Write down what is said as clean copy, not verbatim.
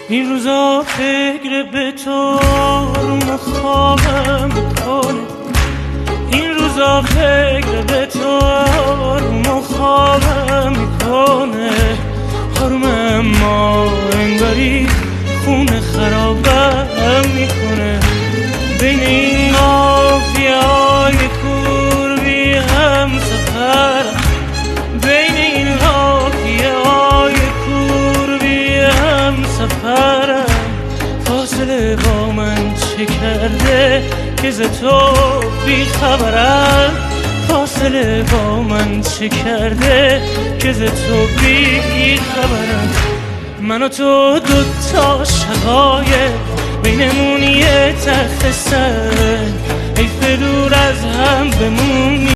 این روزا فکر به تو رو خوابم میکنه، این روزا فکر به تو رو خوابم میکنه. حرمم ما انگاری خونه خرابم میکنه. بین این مافیای کوربی هم سفرم، بین این مافیای کوربی هم سفرم. فاصله با من چه کرده که ز تو بی خبرم، فاصله با من چه کرده که ز تو بی خبرم. من و تو دوتا شقایق بینمون یه تخت سر، حیف دور از هم بمون